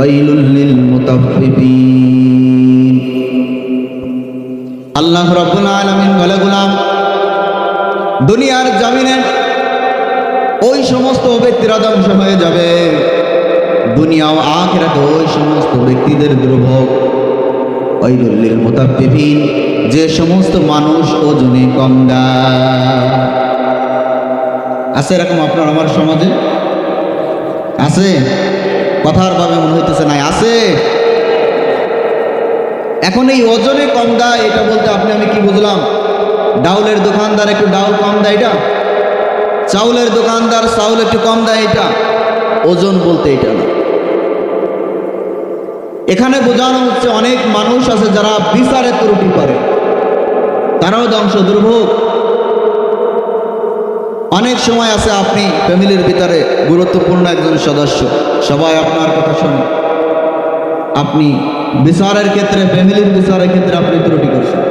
ওয়াইলুল লিল মুতাফফিফিন। আল্লাহ রাব্বুল আলামিন বলে, গোলাম, দুনিয়ার জমিনে ওই সমস্ত ব্যক্তিরা ধ্বংস হয়ে যাবে, দুনিয়া ও আখিরাতে ওই সমস্ত ব্যক্তিদের দুর্ভোগ। ওয়াইলুল লিল মুতাফফিফিন, যে সমস্ত মানুষ ওজনে কম দেয়। আছে এরকম আপনার আমার সমাজে? আছে? কথার ভাবে মনে হইতেছে নাই, আছে। এখন এই ওজনে কম দেয় এটা বলতে আপনি আমি কি বুঝলাম? ডাউলের দোকানদার একটু ডাউল কম দেয় এটা, চাউলের দোকানদার চাউল একটু কম দেয় এটা, ওজন বলতে এটা না। এখানে বোঝানো হচ্ছে অনেক মানুষ আছে যারা বিচারে ত্রুটি করে, তারাও ধ্বংস, দুর্ভোগ। অনেক সময় আছে আপনি ফ্যামিলির ভিতরে গুরুত্বপূর্ণ একজন সদস্য, সবাই আপনার কথা শোনে, আপনি বিচারের ক্ষেত্রে, ফ্যামিলির বিচারের ক্ষেত্রে আপনি ত্রুটি করছেন।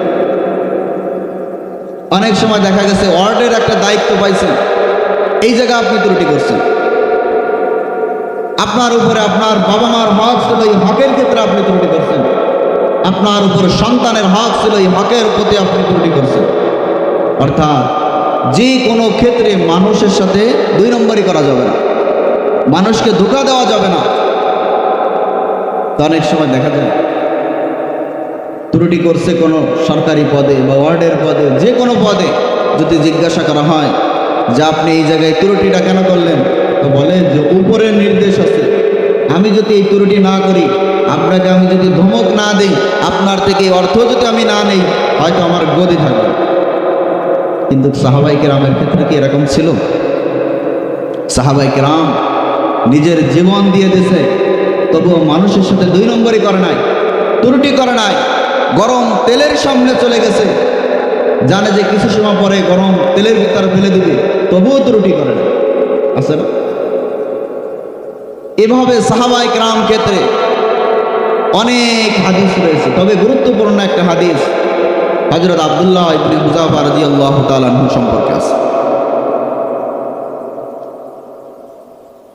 অনেক সময় দেখা গেছে ওয়ার্ডের একটা দায়িত্ব পাইছেন, এই জায়গায় আপনি ত্রুটি করছেন। আপনার উপরে আপনার বাবা মার হক ছিল, এই হকের ক্ষেত্রে আপনি ত্রুটি করছেন। আপনার উপর সন্তানের হক ছিল, এই হকের প্রতি আপনি ত্রুটি করছেন। অর্থাৎ যে কোনো ক্ষেত্রে মানুষের সাথে দুই নম্বরই করা যাবে না, মানুষকে ধোঁকা দেওয়া যাবে না। তো অনেক সময় দেখা যায় ত্রুটি করছে কোনো সরকারি পদে বা ওয়ার্ডের পদে, যে কোনো পদে যদি জিজ্ঞাসা করা হয় যে আপনি এই জায়গায় ত্রুটিটা কেন করলেন, তো বলে যে উপরের নির্দেশ আছে, আমি যদি এই ত্রুটি না করি, আপনাকে আমি যদি ধমক না দেই, আপনার থেকে অর্থ যদি আমি না নেই, হয়তো আমার গদি থাকবে। কিন্তু সাহাবায়ে কেরামের ক্ষেত্রে কি এরকম ছিল? সাহাবায়ে কেরাম নিজের জীবন দিয়ে দিয়েছে, তবুও মানুষের সাথে দুই নম্বরই করে নাই, ত্রুটি করে নাই। গরম তেলের সামনে চলে গেছে, জানে যে কিছু সময় পরে গরম তেলের ভিতরে ফেলে দিবে, তবুও ত্রুটি করে না। আছে না? এভাবে সাহাবায়ে কেরাম ক্ষেত্রে অনেক হাদিস রয়েছে, তবে গুরুত্বপূর্ণ একটা হাদিস হযরত আব্দুল্লাহ ইবনে হুযাফা রাদিয়াল্লাহু তাআলা আনহু সম্পর্কে আছে।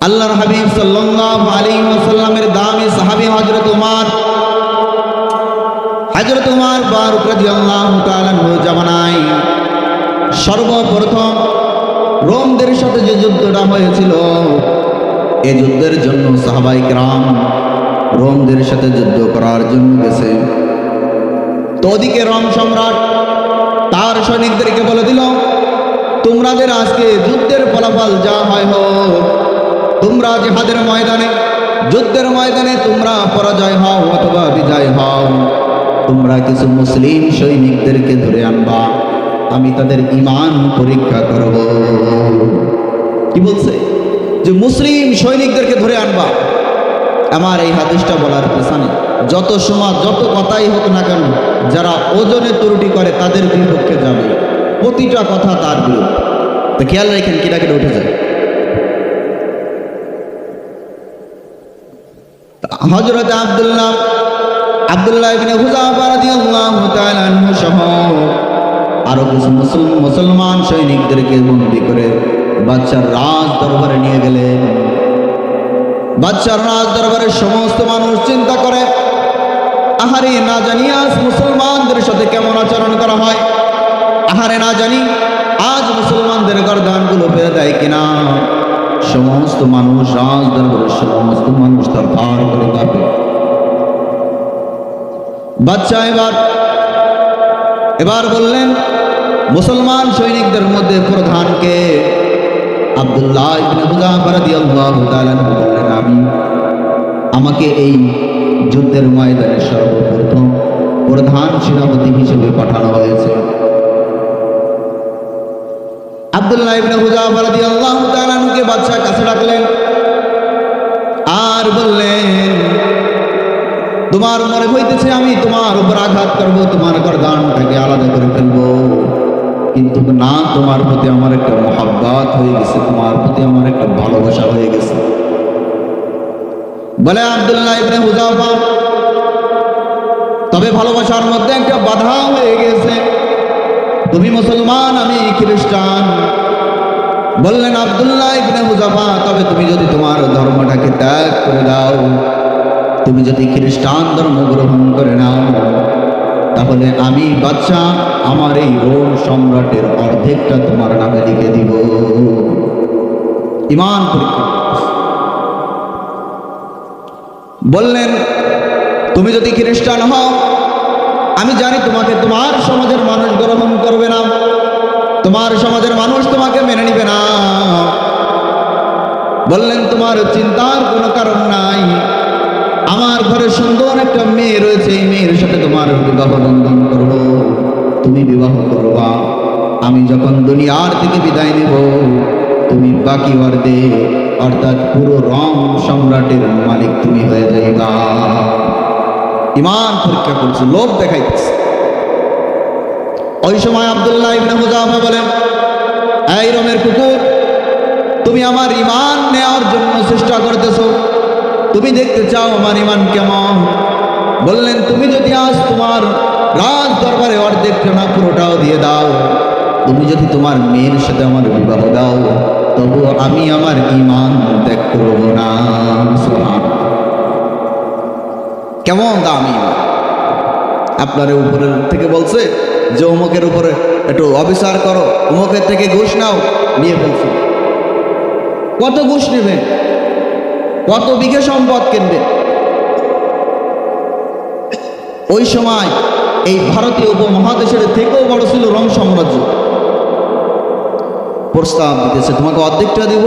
আল্লাহর হাবিব সাল্লাল্লাহু আলাইহি ওয়াসাল্লামের দামি সাহাবী হযরত উমর ফারুক রাদিয়াল্লাহু তাআলা আনহু জামানায় সর্বপ্রথম রোমদের সাথে যে যুদ্ধটা হয়েছিল, এই যুদ্ধের জন্য সাহাবায়ে কেরাম রোমদের সাথে যুদ্ধ করার জন্য গেছে। তো ওদিকে রোম সম্রাট তার সৈনিকদেরকে বলে দিল, তোমাদের আজকে যুদ্ধের ফলাফল যা হয় হোক, তোমরা জিহাদের ময়দানে, যুদ্ধের ময়দানে তোমরা পরাজয় হও অথবা বিজয় হও, তোমরা কিছু মুসলিম সৈনিকদেরকে ধরে আনবা, আমি তাদের ঈমান পরীক্ষা করব। কি বলছে? যে মুসলিম সৈনিকদেরকে ধরে আনবা। আমার এই হাদিসটা বলার পেছনে যত সময় যত কথাই হোক না কেন, যারা ওজনে ত্রুটি করে তাদের বিপক্ষে যাবে, প্রতিটা কথা তার বিরুদ্ধে। তো খেয়াল রাখেন কিটা কিটা উঠে যায়। হযরত আব্দুল্লাহ ইবনে হুযাফা রাদিয়াল্লাহু তাআলা আনহু সহ আরো কিছু মুসলমান সৈনিকদেরকে বন্দী করে বাদশার রাজ দরবারে নিয়ে গেলেন। বাদশার রাজ দরবারের সমস্ত মানুষ চিন্তা করে, আহারে না জানি আজ মুসলমানদের সাথে কেমন আচরণ করা হয়, আহারে না জানি আজ মুসলমানদের গর্দানগুলো পেরে দেয় কিনা। সমস্ত মানুষ, রাজ দরবারের সমস্ত মানুষ তার পার করে কাঁপে। বাদশা এবার বললেন, মুসলমান সৈনিকদের মধ্যে প্রধানকে? আব্দুল্লাহ ইবনে হুযাফা রাদিয়াল্লাহু তাআলা বললেন, আমি। আমাকে এই যুদ্ধের ময়দানে সর্বপ্রথম প্রধান সেনাপতি হিসেবে পাঠানো হয়েছে। আব্দুল্লাহ ইবনে হুযাফা রাদিয়াল্লাহু তাআলা কে বাদশা কাছে ডাকলেন আর বললেন, তোমার মনে হইতেছে আমি তোমার উপর আঘাত করব, তোমার গর্দানটাকে আলাদা করে ফেলবো, কিন্তু না, তোমার প্রতি আমার একটা মহব্বত হয়ে গেছে, তোমার প্রতি আমার একটা ভালোবাসা হয়ে গেছে। বলে আব্দুল্লাহ ইবনে হুযাফা, তবে ভালোবাসার মধ্যে একটা বাধা হয়ে গেছে, তুমি মুসলমান, আমি খ্রিস্টান। বললেন, আব্দুল্লাহ ইবনে হুযাফা, তবে তুমি যদি তোমার ধর্মটাকে ত্যাগ করে দাও, তুমি যদি খ্রিস্টান ধর্ম গ্রহণ করে নাও, তাহলে আমি বাদশা আমার এই রোম সম্রাটের অর্ধেকটা তোমার নামে লিখে দিব। ঈমান পরীক্ষা বললেন, তুমি যদি খ্রিস্টান হও, আমি জানি তোমাকে তোমার সমাজের মানুষ গ্রহণ করবে না, তোমার সমাজের মানুষ তোমাকে মেনে নিবে না। বললেন, তোমার চিন্তার কোনো কারণ নাই, আমার ঘরে সুন্দর একটা মেয়ে রয়েছে, এই মেয়ের সাথে তোমার বিবাহ বন্ধন করব, তুমি বিবাহ করবা। আমি যখন দুনিয়ার থেকে বিদায় নেব, তুমি বাকি অর্ধে অর্থাৎ পুরো রোম সম্রাটের মালিক তুমি হয়ে যাইবা। ঈমান পরীক্ষা করছে, লোভ দেখাইছে। ওই সময় আব্দুল্লাহ ইবনে হুযাফা বলেন, এই রোমের কুকুর, তুমি আমার ঈমান নেওয়ার জন্য চেষ্টা করতেছো, তুমি দেখতে চাও আমার ঈমান কেমন। বললেন, তুমি যদি আজ তোমার রাজ দরবারে অর্ধেকটা না পুরোটাও দিয়ে দাও, তুমি যদি তোমার মেয়ের সাথে আমার বিবাহ দাও, তবু আমি আমার ঈমান ত্যাগ করব না। কেমন দামি! আপনার উপরের থেকে বলছে যে অমুকের উপরে একটু অবিচার করো, অমুকের থেকে ঘুষ নাও, নিয়ে ফেলছে। কত ঘুষ নেবেন? কত বিঘে সম্পদ কিনবেন? ওই সময় এই ভারতীয় উপমহাদেশের থেকেও বড় ছিল রোম সাম্রাজ্য। প্রস্তাব দিতেছে, তোমাকে অর্ধেকটা দেব,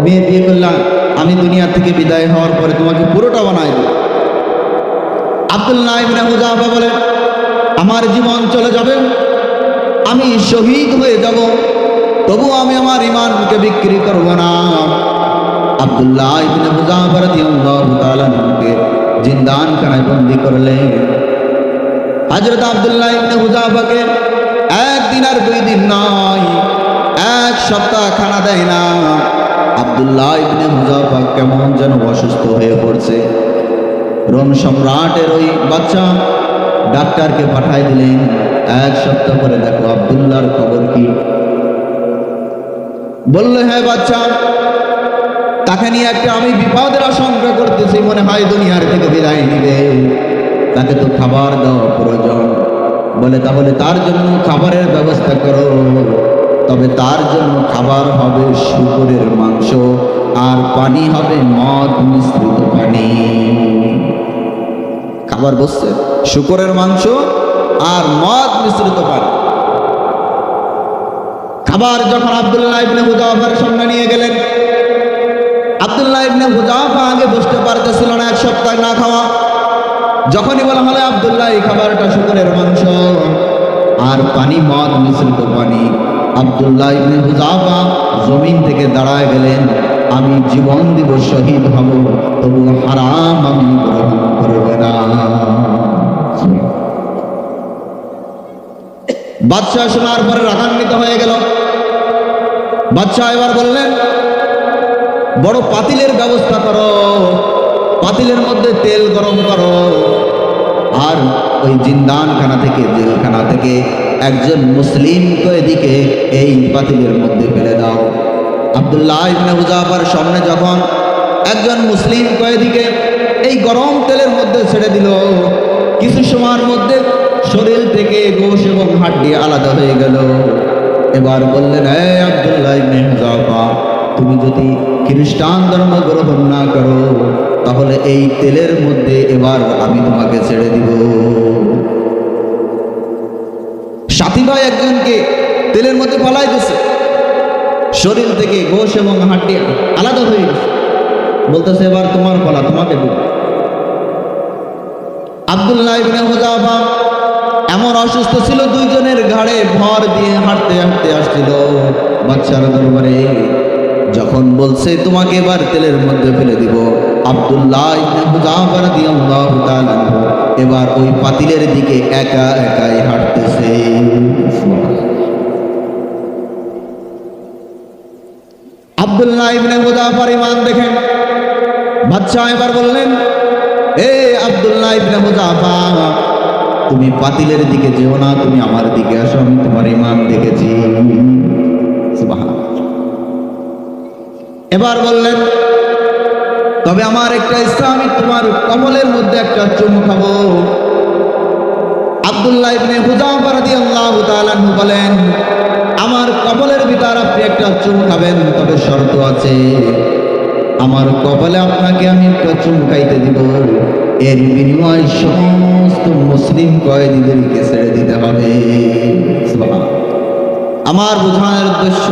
মেয়ে বিয়ে করলাম, আমি দুনিয়া থেকে বিদায় হওয়ার পরে তোমাকে পুরোটা বানাই দেব। আব্দুল্লাহ ইবনে হুযাফা বলে, আমার জীবন চলে যাবে, আমি শহীদ হয়ে যাব, তবু আমি আমার ঈমানকে বিক্রি করব না। আব্দুল্লাহ ইবনে হুযাফা রাদিয়াল্লাহু তাআলা কে জিন্দানখানায় বন্দী করলেন। হযরত আব্দুল্লাহ ইবনে হুযাফাকে একদিন আর 2 দিন নয়, 1 সপ্তাহ খানা দেয় না। আব্দুল্লাহ ইবনে হুযাফা কেমন যেন অসুস্থ হয়ে পড়ছে। রোম সম্রাটের ওই বাচ্চা ডাক্তারকে পাঠাই দিলেন, 1 সপ্তাহ পরে দেখো আব্দুল্লাহর খবর কি। বলল, হ্যাঁ বাচ্চা, তাকে নিয়ে একটা আমি বিপদের আশঙ্কা করতেছি, মনে হয় দুনিয়ার থেকে বিদায় নিবে, তাকে তো খাবার দেওয়া প্রয়োজন। বলে, তাহলে তার জন্য খাবারের ব্যবস্থা করো, তবে তার জন্য খাবার হবে শুকরের মাংস, আর পানি হবে মদ মিশ্রিত পানি। খাবার বসছে শুকরের মাংস আর মদ মিশ্রিত পানি। খাবার যখন আব্দুল্লাহ ইবনে হুযাফার সামনে নিয়ে গেলেন, আব্দুল্লাহ ইবনে হুযাফা আগে বসতে পারতেছিল না, 1 সপ্তাহ না খাওয়া। যখনই বলা হলো আব্দুল্লাহ এই খাবারটা শুকরের মাংস আর পানি মদ মিশ্রিত পানি, আব্দুল্লাহ ইবনে হুযাফা জমিন থেকে দাঁড়ায় গেলেন, আমি জীবন দিব, শহীদ হব, তবু হারাম আমি গ্রহণ করব না। বাদশাহ শোনার পরে রাগান্বিত হয়ে গেল। বাদশাহ এবার বললেন, বড় পাতিলের ব্যবস্থা করো, পাতিলের মধ্যে তেল গরম করো, আর ওই জিন্দানখানা থেকে, জেলখানা থেকে একজন মুসলিম কয়েদিকে এই পাতিলের মধ্যে ফেলে দাও। আব্দুল্লাহ ইবনে হুযাফার সামনে যখন একজন মুসলিম কয়েদিকে এই গরম তেলের মধ্যে ছেড়ে দিল, কিছু সময়ের মধ্যে শরীর থেকে গোশ এবং হাড্ডি আলাদা হয়ে গেল। এবার বললেন, হে আব্দুল্লাহ ইবনে হুযাফা, তুমি যদি খ্রিস্টান ধর্ম গ্রহণ না করো, তাহলে এই তেলের মধ্যে এবার আমি তোমাকে ছেড়ে দিব। সাথী ভাই একজনকে তেলের মধ্যে পালাই দিছে, শরীর থেকে গোশ এবং হাড্ডি আলাদা হয়ে গেছে। বলতেছে, এবার তোমার পালা, তোমাকে দিব। আব্দুল্লাহ ইবনে হুযাফা এমন অসুস্থ ছিল, 2 জনের ঘাড়ে ভর দিয়ে হাঁটতে হাঁটতে আসছিল বাদশার দরবারে। যখন বলছে তোমাকে এবার তেলের মধ্যে ফেলে দিব, আব্দুল্লাহ ইবনে হুযাফা রাদিয়াল্লাহু তাআলা এবার ওই পাতিলের দিকে একা একাই হাঁটতেছে। আব্দুল্লাহ ইবনে হুযাফার ঈমান দেখেন বাদশা এবার বললেন, এ আব্দুল্লাহ ইবনে হুযাফা, তুমি পাতিলের দিকে যেও না, তুমি আমার দিকে আসো, আমি তোমার ঈমান দেখেছি। সুবহানাল্লাহ। এবার বললেন, তবে আমার একটা ইচ্ছা, আমি তোমার কমলের মধ্যে একটা চুমু খাবো। আব্দুল্লাহ ইবনে হুযাফা রাদিয়াল্লাহু তাআলা আনহু বলেন, আমার কবলের ভিতর আপনি একটা চুমু খাবেন, তবে শর্ত আছে, আমার কবলে আপনাকে আমি একটা চুমু খাইতে দিব, এর বিনিময়ে সমস্ত মুসলিম কয়েদিদেরকে ছেড়ে দিতে হবে। সুবহানাল্লাহ। আমার বোঝানোর উদ্দেশ্য,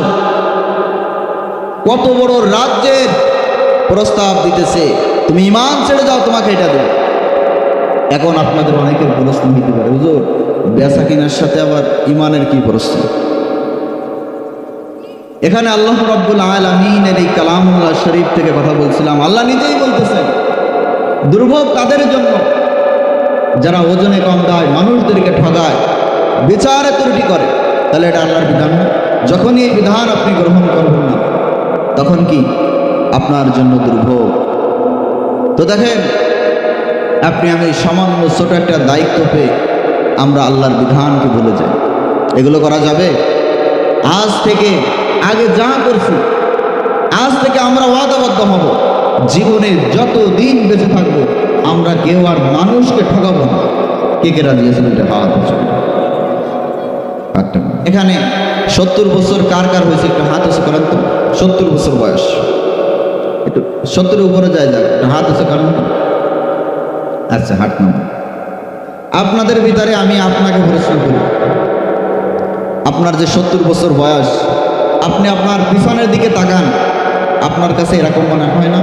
কত বড় রাজ্যের প্রস্তাব দিতেছে, তুমি ঈমান ছেড়ে যাও, তোমাকে এটা দেব। এখন আপনাদের অনেকের প্রশ্ন হতে পারে, হুজুর বেচা কিনার সাথে আবার ঈমানের কি প্রশ্ন? এখানে আল্লাহ রাব্বুল আলামিনের এই কালামুল্লাহ শরীফ থেকে কথা বলছিলাম। আল্লাহ নিজেই বলতেছেন, দুর্ভোগ তাদের জন্য যারা ওজনে কম দেয়, মানুষদেরকে ঠগায়, বিচারে ত্রুটি করে। তাহলে এটা আল্লাহর বিধান না? যখনই এই বিধান আপনি গ্রহণ করবেন না, তখন কি আপনার জন্য দুর্ভোগ। তো দেখেন, আপনি আমি সামান্য ছোট একটা দায়িত্ব পেয়ে আমরা আল্লাহর বিধানকে ভুলে যাই। এগুলো করা যাবে? আজ থেকে, আগে যা করছি, আজ থেকে আমরা ওয়াদাবদ্ধ হব, জীবনে যত দিন বেঁচে থাকবো আমরা কেউ আর মানুষকে ঠকাবো না। কে কে রাজি আছেন? এটা হাত আছে। এখানে 70 বছর কার কার হয়েছে একটু হাত আছে করেন তো। 70 বছর বয়স, একটু 70 উপরে যায় যাক, হাত আছে করেন তো। আচ্ছা, হাত নামান। আপনাদের ভিতরে আমি আপনাকে প্রশ্ন করি, আপনার যে 70 বছর বয়স, আপনি আপনার পিছনের দিকে তাকান, আপনার কাছে এরকম মনে হয় না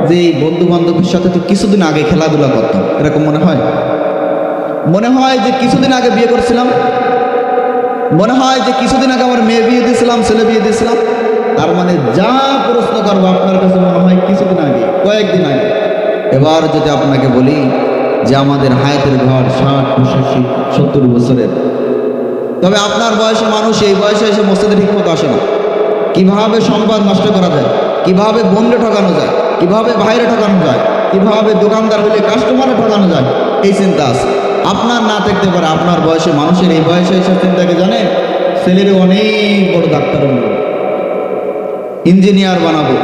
যে এই বন্ধু বান্ধবের সাথে তো কিছুদিন আগে খেলাধুলা করতাম? এরকম মনে হয়? মনে হয় যে কিছুদিন আগে বিয়ে করছিলাম? মনে হয় যে কিছুদিন আগে আমার মেয়ে বিয়ে দিয়েছিলাম, ছেলে বিয়ে দিয়েছিলাম? তার মানে যা প্রশ্ন করবো আপনার কাছে মনে হয় কিছুদিন আগে, কয়েকদিন আগে। এবার যদি আপনাকে বলি যে আমাদের হায়াতের ঘর 60, 65, 70 বছরের, তবে আপনার বয়সে মানুষ এই বয়সে এসে মসজিদে ঠিকমতো আসে না। কিভাবে সম্পদ নষ্ট করা যায়, কিভাবে বন্ধে ঠকানো যায়, কিভাবে বাইরে ঠকানো যায়, কিভাবে দোকানদার হলে কাস্টমারে ঠকানো যায়, এই চিন্তা আছে। আপনার না থাকতে পারে, আপনার বয়সে মানুষের এই বয়সে এসে চিন্তাকে জানে, ছেলের অনেক বড় ডাক্তার বানাবো, ইঞ্জিনিয়ার বানাবো,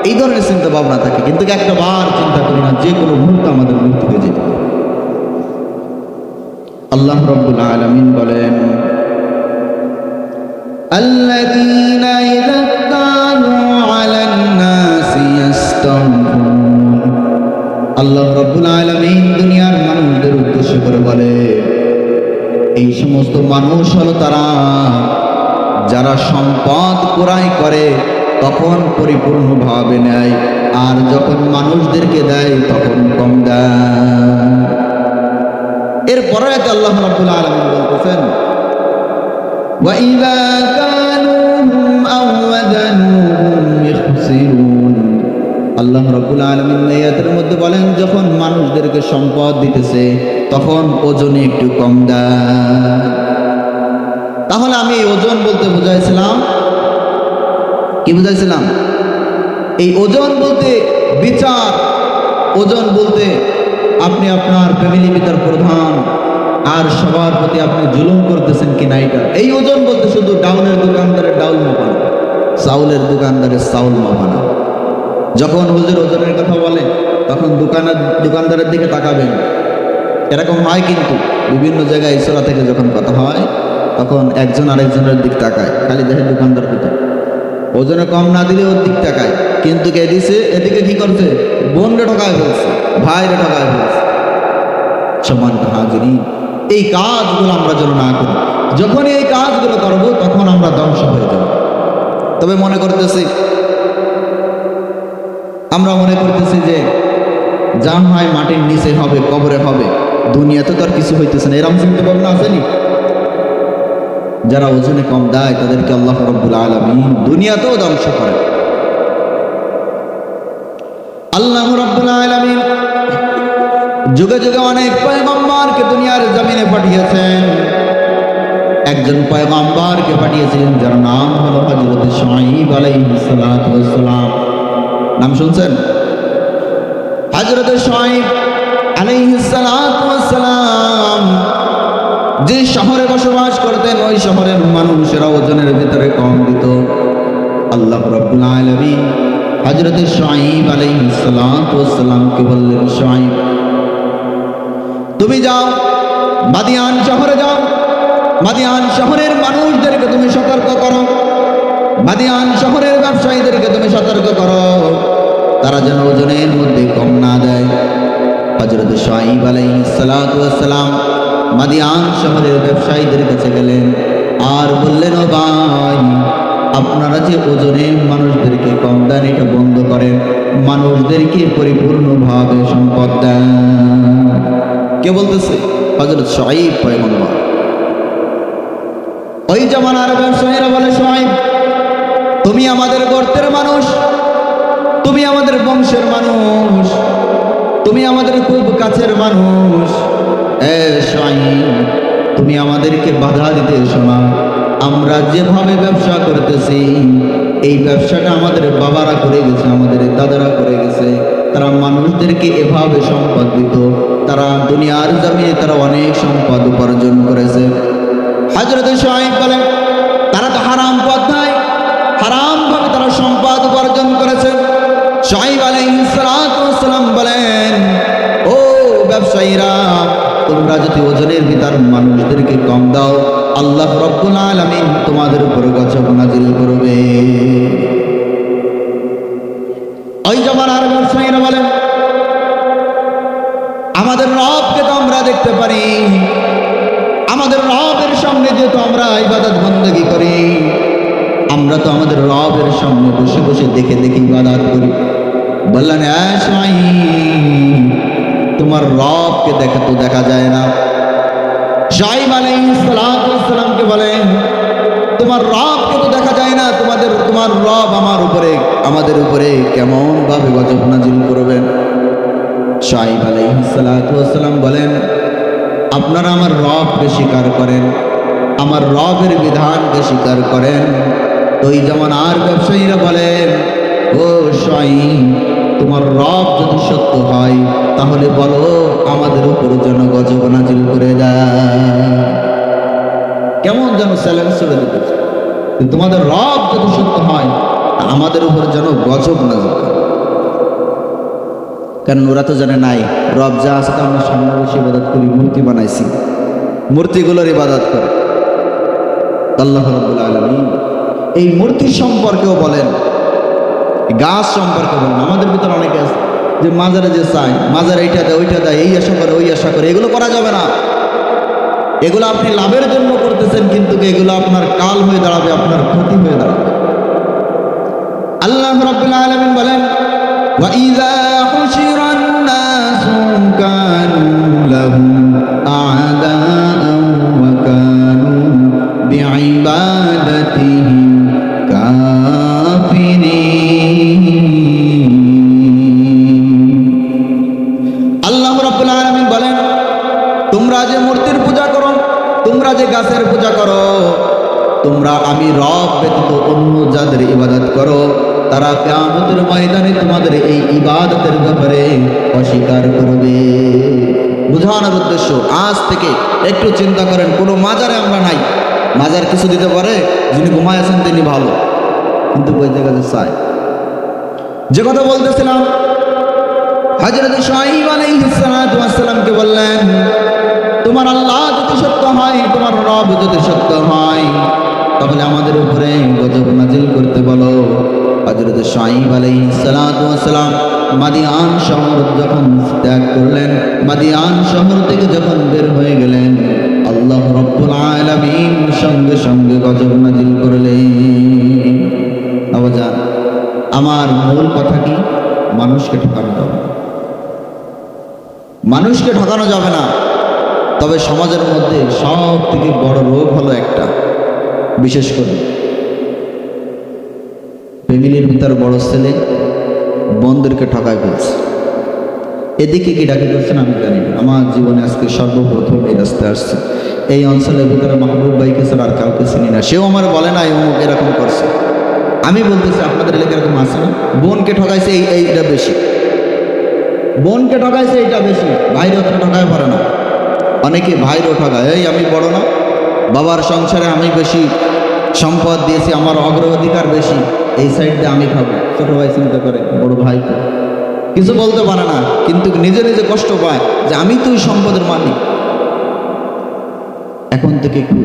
এই ধরনের চিন্তা ভাবনা থাকে। কিন্তু একটা বার চিন্তা করি না, যে কোনো মুহূর্তে আমাদের মৃত্যু হয়ে যেতে পারে। আল্লাহ রাব্বুল আলামিন বলেন, আল্লাযীনা ইযা কানু আলান নাসি ইস্তাওফুন। আল্লাহ রাব্বুল আলামিন দুনিয়ার মানুষদের উদ্দেশ্য করে বলে, এই সমস্ত মানুষ হলো তারা যারা সম্পদ ক্রয় করে তখন পরিপূর্ণভাবে নেয়, আর যখন মানুষদেরকে দেয় তখন কম দেয়। এরপরে আল্লাহ রাব্বুল আলামিন বলতেছেন, وَإِذَا كَالُوهُمْ أَوْ وَزَنُوهُمْ يُخْسِرُونَ। আল্লাহ রাব্বুল আলামিন আয়াতের মধ্যে বলেন, যখন মানুষদেরকে সম্পদ দিতেছে তখন ওজনে একটু কম দেয়। তাহলে আমি ওজন বলতে বুঝাইছিলাম কি? বুঝাইছিলাম এই ওজন বলতে বিচার, ওজন বলতে আপনি আপনার ফ্যামিলি ভিতর প্রধান আর সবার প্রতি আপনি জুলুম করতেছেন কিনা, এটা। এই ওজন বলতে শুধু ডাউলের দোকানদারের ডাউল মাপানো, চাউলের দোকানদারের চাউল মাপানো। যখন হুজুর ওজনের কথা বলে তখন দোকানদারের দিকে তাকাবেন। এরকম হয় কিন্তু বিভিন্ন জায়গায় ইসরা থেকে যখন কথা হয় তখন একজন আরেকজনের দিক তাকায়, খালি দেখে দোকানদার কোথায়, ওজনে কম না দিলে ওর দিক তাকায়, কিন্তু কে দিছে এদিকে কি করছে, বোনরে ঠকায় ফেলছে, ভাইরে ঠকায় ফেলছে। সম্মানিত হাজিরিন, এই কাজগুলো আমরা যেন না করি। যখনই এই কাজগুলো করব তখন আমরা ধ্বংস হয়ে যাব। তবে মনে করতেছি, আমরা মনে করতেছি যে যা হয় মাটির নিচে হবে, কবরে হবে, দুনিয়াতে তো আর কিছু হইতেছে না, এরকম চিন্তা ভাবনা আসেনি? যারা ওজনে কম দেয় তাদেরকে আল্লাহ রাব্বুল আলামিন দুনিয়াতেও ধ্বংস করে। আল্লাহ রাব্বুল আলামিন যুগে যুগে অনেক পয়গম্বরকে দুনিয়ার জমিনে পাঠিয়েছেন। একজন পয়গম্বরকে পাঠিয়েছিলেন যার নাম হলো হযরত শুআয়ব আলাইহিস সালাতু ওয়াস সালাম। নাম শুনছেন? হযরত শুআয়ব আলাইহিস সালাতু ওয়াস সালাম যে শহরে বসবাস করতেন, ওই শহরের মানুষেরা ওজনের ভিতরে কম দিত। আল্লাহ রাব্বুল আলামিন হযরত শুআয়ব আলাইহিস সালামকে বললেন, শুআয়ব তুমি যাও মাদিয়ান শহরে যাও, মাদিয়ান শহরের মানুষদেরকে তুমি সতর্ক করো, মাদিয়ান শহরের ব্যবসায়ীদেরকে তুমি সতর্ক করো, তারা যেন ওজনের মধ্যে কম না দেয়। হযরত শুআয়ব আলাইহিস সালাম মাদিয়ান শহরের ব্যবসায়ীদের কাছে গেলেন আর বললেন, ও ভাই, আপনারা যে ওজনে মানুষদেরকে কম দেন এটা বন্ধ করেন, মানুষদেরকে পরিপূর্ণভাবে সম্পদ দেন। কে বলতেছে? হযরত শুআয়ব পয়গম্বর। ওই জামানার ব্যবসায়ীরা বলে, শুআয়ব তুমি আমাদের গোত্রের মানুষ, তুমি আমাদের বংশের মানুষ, তুমি আমাদের খুব কাছের মানুষ, শুআয়ব তুমি আমাদেরকে বাধা দিতে এসো না। আমরা যেভাবে ব্যবসা করতেছি এই ব্যবসাটা আমাদের বাবারা করে গেছে, আমাদের দাদারা করে গেছে, তারা মানুষদেরকে এভাবে সম্পদ দিত, তারা দুনিয়ার জমিনে তারা অনেক সম্পদ উপার্জন করেছে। হযরত শুআয়ব বলেন, তারা তো হারাম পথে হারাম ভাবে তারা সম্পদ উপার্জন করেছে। শুআয়ব আলাইহিস সালাম বলেন, ও ব্যবসায়ীরা, তোমরা যদি ওজনের ভিতর মানুষদেরকে কম দাও, আল্লাহ রাব্বুল আলামিন তোমাদের উপর গজব নাজিল করবে। ওই জামানার ব্যবসায়ীরা বলেন, আমাদের রবকে তো আমরা দেখতে পারি, আমাদের রবের সামনে যেহেতু আমরা ইবাদত বন্দেগী করি, আমরা তো আমাদের রবের সামনে বসে বসে দেখে দেখে ইবাদত করি। বললেন, শুআয়ব তোমার রবকে দেখা তো দেখা যায় না। শুআয়ব আলাইহিস সালামকে বলেন, তোমার রবকে তো দেখা যায় না, তোমার রব আমাদের উপরে কেমন ভাবে গজব নাজিল করবেন। শুআয়ব আলাইহিস সালাম বলেন, আপনারা আমার রবকে স্বীকার করেন, আমার রবের বিধানকে স্বীকার করেন। ওই জামানার ব্যবসায়ীরা বলেন, ও শুআয়ব তোমার রব যদি সত্য হয় তাহলে বলো আমাদের উপর যেন গজব নাজিল করে দেয়। কেমন যেন চ্যালেঞ্জ করে দিতেছে, তোমাদের রব যদি সত্য হয় আমাদের উপর যেন গজব নাজিল করে। কারণ ওরা তো জানে নাই রব যা আছে তা আমরা সামনে বসে ইবাদত করি, মূর্তি বানাইছি, মূর্তিগুলোর ইবাদত করে। আল্লাহ রাব্বুল আলামিন এই মূর্তি সম্পর্কেও বলেন, গাছ সম্পর্কে বলেন। আমাদের ভিতরে অনেকে আছে যে মাজারে যে চায়, মাজারে এইটা দেয় ওইটা দেয়, এই আশা করে ওই আশা করে, এগুলো করা যাবে না। এগুলো আপনি লাভের জন্য করতেছেন, কিন্তু এগুলো আপনার কাল হয়ে দাঁড়াবে, আপনার ক্ষতি হয়ে দাঁড়াবে। আল্লাহ রাব্বুল আলামিন বলেন, ওয়া ইযা হুশিরান নাসু কানু লাহুম আ'দাআন ওয়া কানু বিইবাদাতিহিম কাফিরিন। আল্লাহ রাব্বুল আলামিন বলেন, তোমরা যে মূর্তির পূজা করো, তোমরা যে গাছের পূজা করো, তোমরা আমি রব ব্যতীত অন্য যাদের ইবাদত করো, তারা কিয়ামতের ময়দানে তোমাদের এই ইবাদতের ব্যাপারে অস্বীকার করবে। বোঝানোর উদ্দেশ্য, আজ থেকে একটু চিন্তা করেন, কোনো মাজারে আমরা নাই, মাজার কিছু দিতে পারে, যিনি ঘুমায় আছেন তিনি ভালো, কিন্তু ওই জায়গাতে চায়। যে কথা বলতেছিলাম, হযরত শুআয়ব আলাইহিস সালামকে বললেন, তোমার আল্লাহ যদি সত্য হয়, তোমার রব যদি সত্য হয়, তাহলে আমাদের উপরে গজব নাজিল করতে বলো। হযরত শুআয়ব আলাইহিস সালাম মাদিয়ান শহর যখন ত্যাগ করলেন, মাদিয়ান শহর থেকে যখন বের হয়ে গেলেন, আল্লাহ রাব্বুল আলামিন সঙ্গে সঙ্গে গজব নাজিল করলেন। আবাজান, আমার মূল কথা কি? মানুষকে ঠকানো যাবে না, মানুষকে ঠকানো যাবে না। তবে সমাজের মধ্যে সব থেকে বড় রোগ হলো একটা, বিশেষ করে ফ্যামিলির ভিতর বড় ছেলে বোনদেরকে ঠকায় ফেলছে। এদিকে কি ডাকি করছেন আমি জানি না, আমার জীবনে আজকে সর্বপ্রথম এই রাস্তায় আসছে। এই অঞ্চলের ভিতরে মাহবুব ভাইকে ছাড়া আর কাউকে চিনি না, সেও আমার বলে না অমুক এরকম করছে। আমি বলতেছি আপনাদের এলাকায় এরকম আছে না? বোনকে ঠকাইছে এইটা বেশি, বোনকে ঠকাইছে এইটা বেশি, ভাইরে অতটা ঠকায় পারে না। অনেকে ভাইরও ঠকায়, এই আমি বড় না, বাবার সংসারে আমি বেশি সম্পদ দিয়েছি, আমার অগ্রাধিকার বেশি, এই সাইড দিয়ে আমি খাবো। ছোট ভাই চিন্তা করে বড় ভাই তো কিছু বলতে পারে না, কিন্তু নিজে নিজে কষ্ট পায় যে আমি তো ওই সম্পদের মালিক। এখন থেকে একটু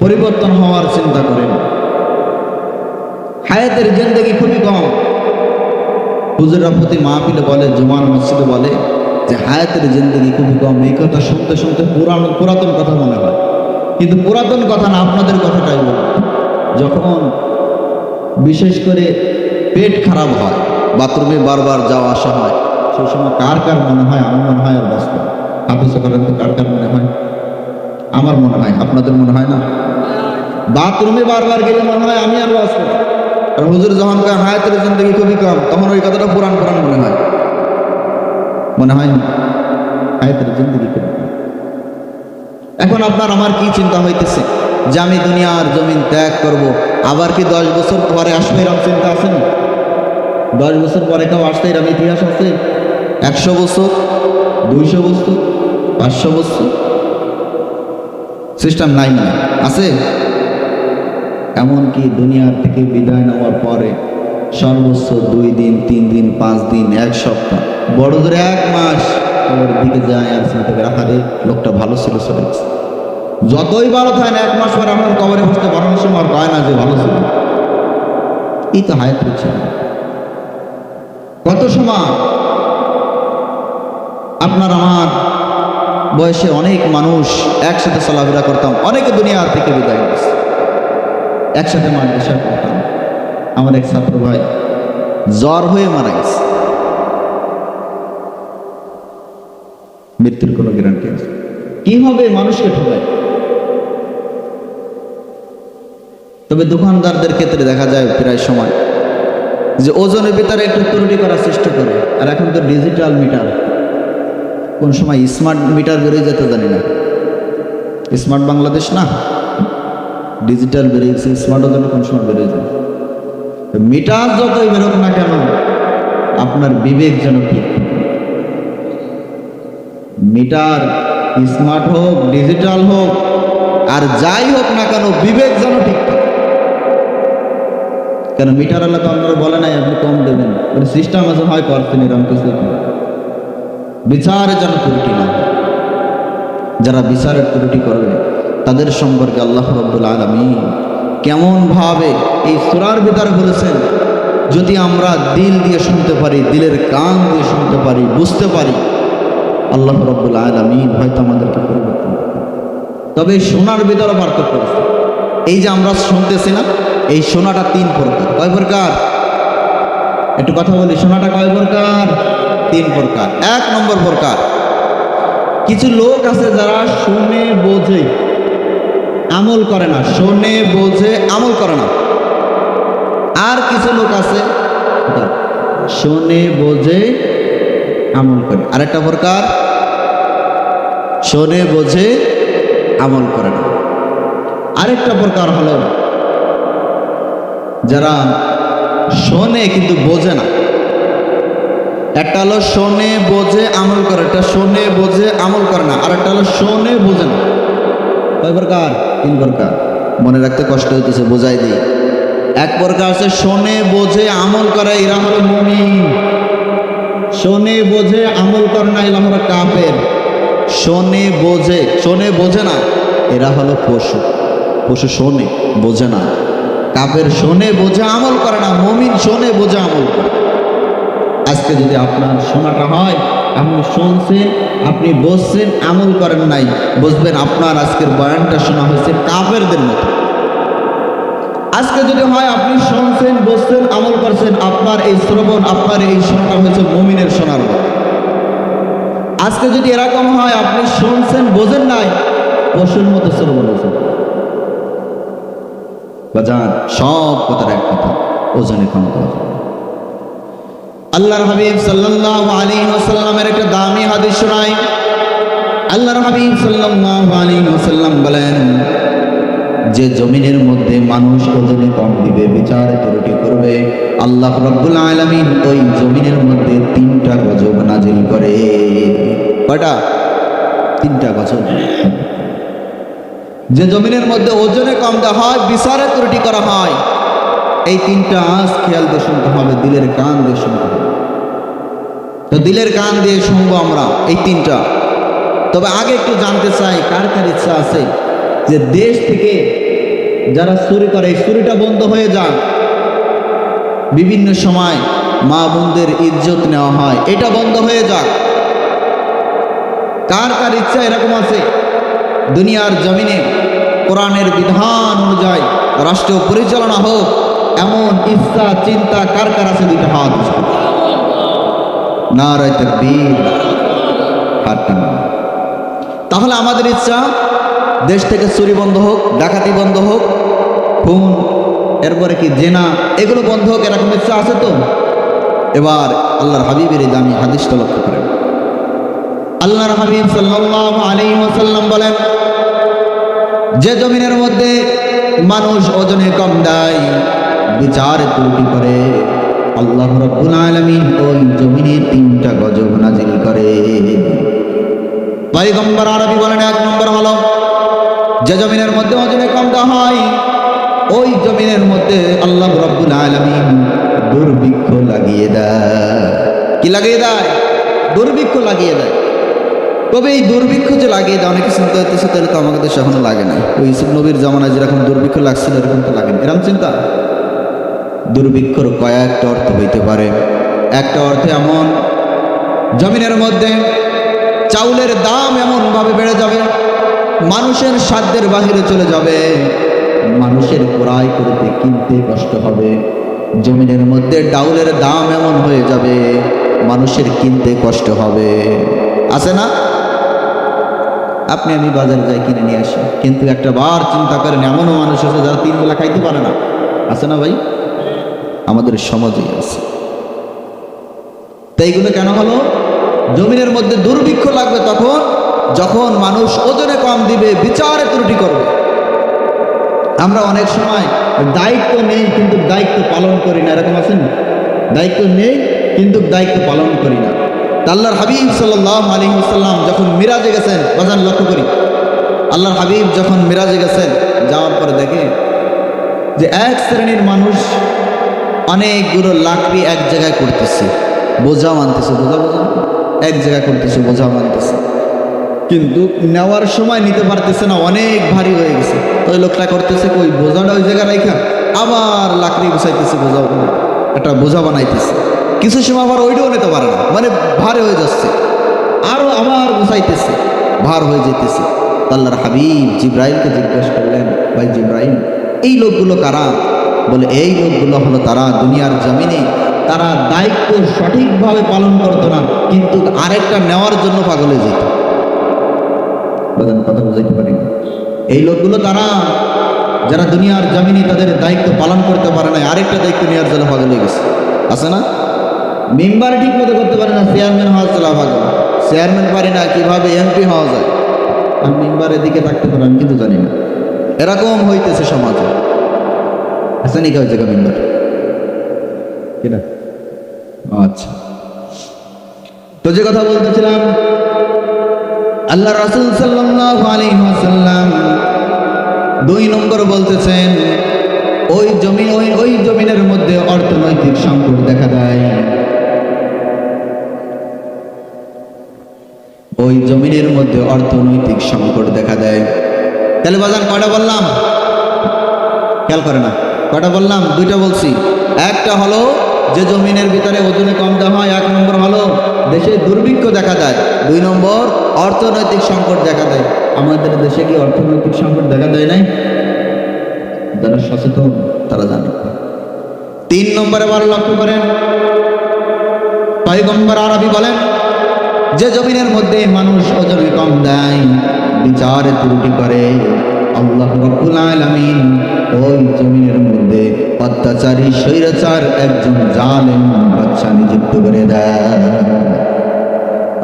পরিবর্তন হওয়ার চিন্তা করেন। হায়াতের জিন্দেগি খুবই কম। হুজুররা প্রতি মাহফিলে বলে, জুমার মসজিদে বলে যে হায়াতের জিন্দেগি খুবই কম। এই কথা শুনতে শুনতে পুরাতন কথা মনে হয়, কিন্তু পুরাতন কথা না, আপনাদের কথাটাই বলে। যখন বিশেষ করে পেট খারাপ হয়, বাথরুমে বারবার যাওয়া আসা হয়, সেই সময় কার কার মনে হয়? আমার মনে হয় আর বাস্তব হাফিজ করেন তো কার কার মনে হয়? আমার মনে হয়, আপনাদের মনে হয় না? বাথরুমে বারবার গেলে মনে হয় আমি আর বাস্তব। আর হুজুর যখন হায়াতের জিন্দেগি খুবই কম, তখন ওই কথাটা পুরান পুরান মনে হয়। মনে হয় হায়াতের জিন্দেগি খুবই কম। এখন আপনার আমার কি চিন্তা হইতেছে যে আমি দুনিয়ার জমিন ত্যাগ করব, আবার কি 10 বছর পরে আসবে এরকম চিন্তা আছে না? 10 বছর পরে কেউ আসতে এরকম ইতিহাস আছে? 100 বছর, 200 বছর, 500 বছর সিস্টেম নাই না আছে? এমনকি দুনিয়ার থেকে বিদায় নেওয়ার পরে সর্বোচ্চ 2 দিন, 3 দিন, 5 দিন, 1 সপ্তাহ, বড় ধরে 1 মাস ওর দিকে যায় আর চিন্তা করে আহারে লোকটা ভালো ছিল, চলে গেছে। যতই ভালো থাকে না, 1 মাস পরে আমার কবরে বসতে বানানোর সময় আর কয় না যে ভালো ছিল। এই তো হায়াত হচ্ছে। কত সময় আপনার আমার বয়সে অনেক মানুষ একসাথে চলাফেরা করতাম, অনেকে দুনিয়ার থেকে বিদায় নিয়েছে, একসাথে মাদ্রাসা করতাম। আমার এক ছাত্র ভাই জ্বর হয়ে মারা গেছে, মৃত্যুর কোনো গ্যারান্টি আছে? কি হবে? মানুষকে ঠকায়। তবে দোকানদারদের ক্ষেত্রে দেখা যায় প্রায় সময় যে ওজনের ভিতরে একটু ত্রুটি করার চেষ্টা করে। আর এখন তো ডিজিটাল মিটার, কোন সময় স্মার্ট মিটার বেরিয়ে যেতে জানি না। স্মার্ট বাংলাদেশ না, ডিজিটাল বেরিয়েছে, স্মার্ট ওজন কোন সময় বেরিয়ে যায়। মিটার যতই বেরোক না কেন, আপনার বিবেক যেন ঠিক। মিটার স্মার্ট হোক, ডিজিটাল হোক, আর যাই হোক না কেন, বিবেক যেন ঠিক থাকে। কেন মিটার আল্লাহ তো আপনারা বলে নাই আপনি কম দেবেন, সিস্টেম আছে হয় করছেন এরকম কিছু। বিচারে যেন ত্রুটি না, যারা বিচারের ত্রুটি করবে তাদের সম্পর্কে আল্লাহ রাব্বুল আলামিন কেমন ভাবে এই সূরার ভিতরে বলেছেন, যদি আমরা দিল দিয়ে শুনতে পারি, দিলের কান দিয়ে শুনতে পারি, বুঝতে পারি, আল্লাহ রাব্বুল আলামিন হয়তো আমাদেরকে পরিবর্তন করবে। তবে শোনার ভিতরে পার্থক্য আছে। এই যে আমরা শুনতেছি না, এই শোনাটা 3 প্রকার। কয় প্রকার? একটু কথা বলি, শোনাটা কয় প্রকার? 3 প্রকার। 1 নম্বর প্রকার, কিছু লোক আছে যারা শুনে বোঝে আমল করে না, শোনে বোঝে আমল করে না। আর কিছু লোক আছে শোনে বোঝে আমল করে। আরেকটা প্রকার, শোনে বোঝে আমল করে না। আরেকটা প্রকার হলো যারা শোনে কিন্তু বোঝে না। একটা হলো শোনে বোঝে আমল করে, একটা শোনে বোঝে আমল করে না, আর একটা হলো শোনে বোঝে না। কয় প্রকার? 3 প্রকার। মনে রাখতে কষ্ট হইতেছে, বোঝাই দিই। 1 প্রকার আছে শোনে বোঝে আমল করে, এরা হলো মুমিন। শোনে বোঝে আমল করে না, এরা হলো কাফের। শোনে বোঝে না, এরা হলো পশু। পশু শোনে বোঝে না, কাফের শোনে বোঝে আমল করে না, মুমিন শোনে বোঝে আমল করে। আজকে যদি আপনার শোনাটা হয়, আপনি শুনছেন, আপনি বুঝছেন, আমল করেন নাই, বুঝবেন আপনার আজকের বয়ানটা শোনা হয়েছে কাফেরদের মতো। আজকে যদি হয় আপনি শুনছেন, বুঝছেন, আমল করছেন, আপনার এই শ্রবণ, আপনার এই শোনাটা হয়েছে মুমিনের শোনার মতো। আজকে যদি এরকম হয় আপনি শুনছেন, বোঝেন নাই, পশুর মতো শ্রবণ হয়েছে। বাজান সব কথার এক কথা, ওজনে কম কথা। আল্লাহর হাবিব সাল্লাল্লাহু আলাইহি ওয়াসাল্লামের একটা দামি হাদিস শোনাই। আল্লাহর হাবিব সাল্লাল্লাহু আলাইহি ওয়াসাল্লাম বলেন, যে জমিনের মধ্যে মানুষ ওজনে কম দিবে, বিচার ত্রুটি করবে, আল্লাহ রাব্বুল আলামিন ওই জমিনের মধ্যে 3টা গজব নাজিল করে। কয়টা? 3টা গজব। যে জমিনের মধ্যে ওজনে কম দেওয়া হয়, বিচারে ত্রুটি করা হয়, এই তিনটা আজ খেয়াল দিয়ে শুনতে হবে, দিলের কান দিয়ে শুনতে হবে। তো দিলের কান দিয়ে শুনবো আমরা এই তিনটা। তবে আগে একটু জানতে চাই, কার কার ইচ্ছা আছে যে দেশ থেকে যারা চুরি করে এই চুরিটা বন্ধ হয়ে যাক। বিভিন্ন সময় মা বোনদের ইজ্জত নেওয়া হয়, এটা বন্ধ হয়ে যাক। কার কার ইচ্ছা এরকম আছে দুনিয়ার জমিনে কোরআনের বিধান অনুযায়ী রাষ্ট্র পরিচালনা হোক, এমন ইচ্ছা চিন্তা কার কার আছে? দুইটা হাত। নারায়ে তাকবীর। তাহলে আমাদের ইচ্ছা দেশ থেকে চুরি বন্ধ হোক, ডাকাতি বন্ধ হোক, খুন, এরপরে কি জেনা, এগুলো বন্ধ হোক, এরকম ইচ্ছা আছে তো? এবার আল্লাহর হাবিবের এই দামি হাদিসটা লক্ষ্য করেন। আল্লাহর হাবিব সাল্লাল্লাহু আলাইহি ওয়াসাল্লাম বলেন, যে জমিনের মধ্যে মানুষ ওজনে কম দেয়, বিচার ত্রুটি করে, আল্লাহ রাব্বুল আলামিন ওই জমিনে 3টা গজব নাজিল করে। পয়গম্বর আরবি বলেন, 1 নম্বর হলো যে জমিনের মধ্যে ওজনে কম দেওয়া হয়, ওই জমিনের মধ্যে আল্লাহ রাব্বুল আলামিন দুর্ভিক্ষ লাগিয়ে দেয়। কি লাগিয়ে দেয়? দুর্ভিক্ষ লাগিয়ে দেয়। তবে এই দুর্ভিক্ষ যে লাগিয়ে দেয়, অনেকে চিন্তা হইতেছে তাহলে তো আমাদের দেশে এখনো লাগে না। ওই ইউসুফ নবীর জামানায় যেরকম দুর্ভিক্ষ লাগছিল এরকম তো লাগে না, এরকম চিন্তা। দুর্ভিক্ষর কয়েকটা অর্থ হইতে পারে। একটা অর্থ এমন, জমিনের মধ্যে চাউলের দাম এমনভাবে বেড়ে যাবে, মানুষের সাধ্যের বাহিরে চলে যাবে, মানুষের ক্রয় করতে কিনতে কষ্ট হবে। জমিনের মধ্যে ডাউলের দাম এমন হয়ে যাবে, মানুষের কিনতে কষ্ট হবে। আছে না? আপনি আমি বাজারে যাই কিনে নিয়ে আসি, কিন্তু একটা বার চিন্তা করেন, এমনও মানুষ আছে যারা 3 বেলা খাইতে পারে না। আছে না ভাই? আমাদের সমাজেই আছে। তাই এইগুলো কেন হলো? জমিনের মধ্যে দুর্ভিক্ষ লাগবে তখন যখন মানুষ ওজনে কম দিবে, বিচারে ত্রুটি করবে। আমরা অনেক সময় দায়িত্ব নেই কিন্তু দায়িত্ব পালন করি না, এরকম আছেন? দায়িত্ব নেই কিন্তু দায়িত্ব পালন করি না। আল্লাহর হাবিব সাল্লাল্লাহু আলাইহি ওয়াসাল্লাম যখন মিরাজে গেছেন, বাজান লক্ষ্য করি, আল্লাহর হাবিব যখন মিরাজে গেছেন, যাওয়ার পরে দেখে যে এক শ্রেণীর মানুষ অনেকগুলো লাকড়ি এক জায়গায় করতেছে, বোঝা মানতেছে, বোঝা এক জায়গায় করতেছে, বোঝা মানতেছে, কিন্তু নেওয়ার সময় নিতে পারতেছে না, অনেক ভারী হয়ে গেছে। তো ওই লোকটা করতেছে ওই বোঝাটা ওই জায়গায় রাখা আবার লাকড়ি গুছাইতেছে, বোঝা একটা বোঝা বানাইতেছে। কিছু সময় আবার ওইটাও নিতে পারে না, মানে ভারী হয়ে যাচ্ছে, আরো আবার গুছাইতেছে, ভার হয়ে যেতেছে। আল্লাহর হাবিব জিব্রাইলকে জিজ্ঞেস করলেন, ভাই জিব্রাইল, এই লোকগুলো কারা? বলে এই লোকগুলো হলো তারা দুনিয়ার জমিনে তারা দায়িত্ব সঠিকভাবে পালন করতো না, কিন্তু আরেকটা নেওয়ার জন্য পাগল হয়ে যেত। কথা বুঝাইতে পারি না? এই লোকগুলো তারা যারা দুনিয়ার জমিনে তাদের দায়িত্ব পালন করতে পারে না, আরেকটা দায়িত্ব নেওয়ার জন্য পাগল হয়ে গেছে। আছে না? মেম্বার ঠিক মতো করতে পারে না, চেয়ারম্যান হওয়ার জন্য পাগল। চেয়ারম্যান পারে না, কিভাবে এমপি হওয়া যায়। আর মেম্বারের দিকে থাকতে পারে আমি কিন্তু জানি না, এরকম হইতেছে সমাজে। আছে নাকি ওই জায়গা মেম্বার? কিনা? আচ্ছা, তো যে কথা বলতেছিলাম, আল্লাহ রাসূল সাল্লাল্লাহু আলাইহি ওয়াসাল্লাম 2 নম্বর বলতেছেন, ওই জমিনের মধ্যে অর্থনৈতিক সংকট দেখা দেয়। ওই জমিনের মধ্যে অর্থনৈতিক সংকট দেখা দেয়। তাহলে বাজান কয়টা বললাম? খেয়াল করে না, কয়টা বললাম? 2টা বলছি। একটা হলো যে জমিনের ভিতরে ওজনে কম দেওয়া হয়, 1 নম্বর হলো দেশে দুর্ভিক্ষ দেখা দেয়, 2 নম্বর অর্থনৈতিক সংকট দেখা দেয়। আমাদের দেশে কি অর্থনৈতিক সংকট দেখা দেয় নাই? যারা সচেতন তারা জানে। 3 নম্বরে আবার লক্ষ্য করেন, পয়গম্বর আরবি বলেন, যে জমিনের মধ্যে মানুষ ওজনে কম দেয়, বিচারে ত্রুটি করে, আল্লাহ রাব্বুল আলামিন ওই জমিনের মধ্যে অত্যাচারী স্বৈরাচার একজন জালেম বাদশা নিযুক্ত করে দেয়।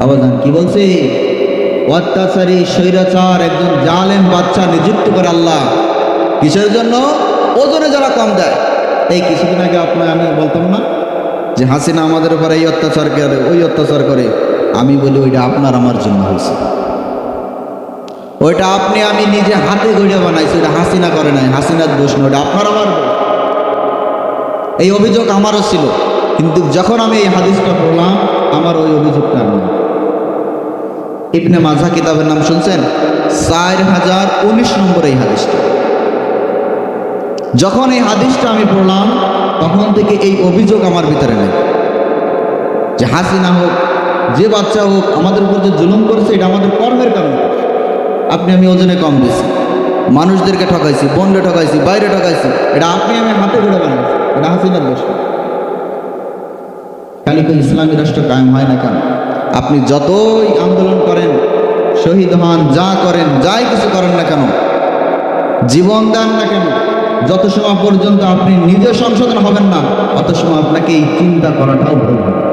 আবার কি বলছে? অত্যাচারী স্বৈরাচার একজন জালেম বাদশা নিযুক্ত করে আল্লাহ। কিসের জন্য? ওজনে যারা কম দেয়। এই কিছুদিন আগে আমি বলতাম না যে হাসিনা আমাদের উপরে এই অত্যাচার করে, ওই অত্যাচার করে। আমি বলি ওইটা আপনার আমার জন্য হয়েছে, ওইটা আপনি আমি নিজে হাতে গড়িয়া বানাইছি, ওইটা হাসিনা করে নাই, হাসিনার দোষ না, ওইটা আপনার আমার। এই অভিযোগ আমারও ছিল, কিন্তু যখন আমি এই হাদিসটা পড়লাম আমার ওই অভিযোগটা আর নেই। ইবনে মাজাহ কিতাবের নাম শুনছেন? 4019 নম্বর এই হাদিসটা। যখন এই হাদিসটা আমি পড়লাম তখন থেকে এই অভিযোগ আমার ভিতরে নেই যে হাসিনা হোক, যে বাচ্চা হোক, আমাদের উপর যে জুলুম করেছে এটা আমাদের কর্মের কারণে। আপনি আমি ওজনে কম দিছি, মানুষদেরকে ঠকাইছি, বন্ডে ঠকাইছি, বাইরে ঠকাইছি, এটা আপনি আমি হাতে করে বানাইছি, এটা হাসিনার দোষ। খালি তো ইসলামী রাষ্ট্র কায়েম হয় না কেন? আপনি যতই আন্দোলন করেন, শহীদ হন, যা করেন, যাই কিছু করেন না কেন, জীবন দেন না কেন, যত সময় পর্যন্ত আপনি নিজে সংশোধন হবেন না, অত সময় আপনাকে এই চিন্তা করাটাও ভুল হবে।